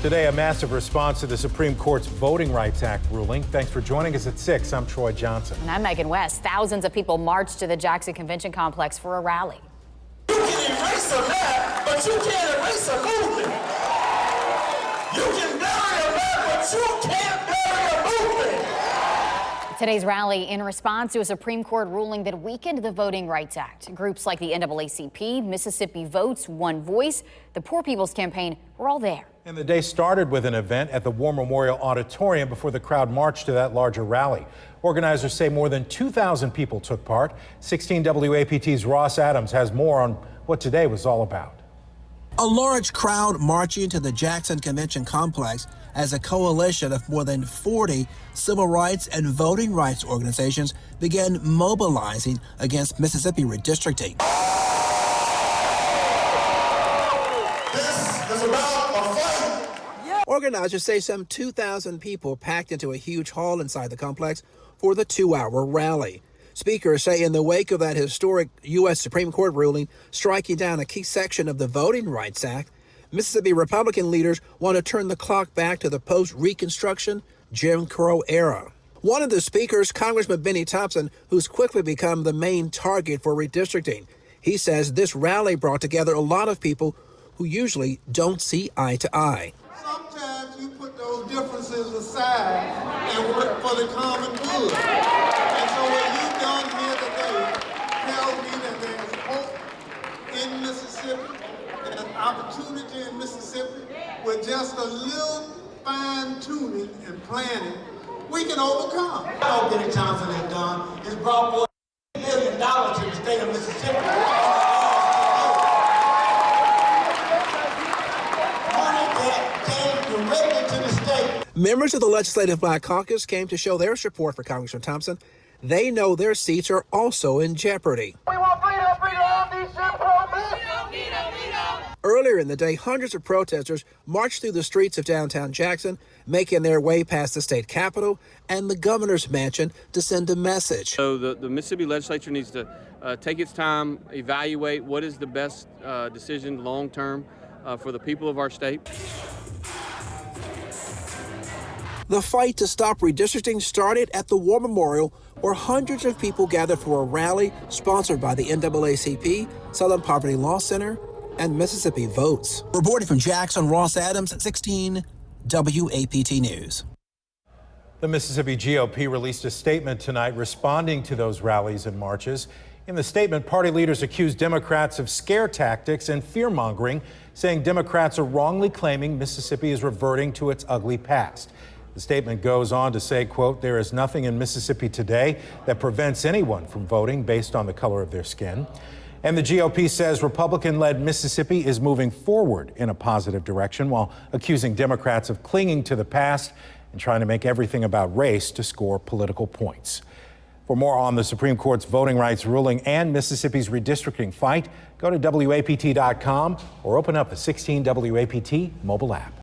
Today, a massive response to the Supreme Court's Voting Rights Act ruling. Thanks for joining us at 6. I'm Troy Johnson. And I'm Megan West. Thousands of people marched to the Jackson Convention Complex for a rally. You can erase a map, but you can't erase a movement. You can bury a map, but you can't bury a movement. Today's rally in response to a Supreme Court ruling that weakened the Voting Rights Act. Groups like the NAACP, Mississippi Votes, One Voice, the Poor People's Campaign were all there. And the day started with an event at the War Memorial Auditorium before the crowd marched to that larger rally. Organizers say more than 2,000 people took part. 16 WAPT's Ross Adams has more on what today was all about. A large crowd marching to the Jackson Convention Complex as a coalition of more than 40 civil rights and voting rights organizations began mobilizing against Mississippi redistricting. This is about a fight. Organizers say some 2,000 people packed into a huge hall inside the complex for the 2-hour rally. Speakers say in the wake of that historic U.S. Supreme Court ruling striking down a key section of the Voting Rights Act, Mississippi Republican leaders want to turn the clock back to the post-Reconstruction Jim Crow era. One of the speakers, Congressman Benny Thompson, who's quickly become the main target for redistricting. He says this rally brought together a lot of people who usually don't see eye to eye. Sometimes you put those differences aside and work for the common good. And so what you've done here today tells me that there's hope in Mississippi, there's opportunity in Mississippi. With just a little fine-tuning and planning, we can overcome. All Benny Thompson has done is brought more than $1 million to the state of Mississippi. Members of the Legislative Black Caucus came to show their support for Congressman Thompson. They know their seats are also in jeopardy. We want freedom, Earlier in the day, hundreds of protesters marched through the streets of downtown Jackson, making their way past the state capitol and the governor's mansion to send a message. So the Mississippi legislature needs to take its time, evaluate what is the best decision long-term for the people of our state. The fight to stop redistricting started at the War Memorial, where hundreds of people gathered for a rally sponsored by the NAACP, Southern Poverty Law Center, and Mississippi Votes. Reporting from Jackson, Ross Adams, 16 WAPT News. The Mississippi GOP released a statement tonight responding to those rallies and marches. In the statement, party leaders accused Democrats of scare tactics and fear-mongering, saying Democrats are wrongly claiming Mississippi is reverting to its ugly past. The statement goes on to say, quote, "There is nothing in Mississippi today that prevents anyone from voting based on the color of their skin." And the GOP says Republican-led Mississippi is moving forward in a positive direction while accusing Democrats of clinging to the past and trying to make everything about race to score political points. For more on the Supreme Court's voting rights ruling and Mississippi's redistricting fight, go to WAPT.com or open up the 16 WAPT mobile app.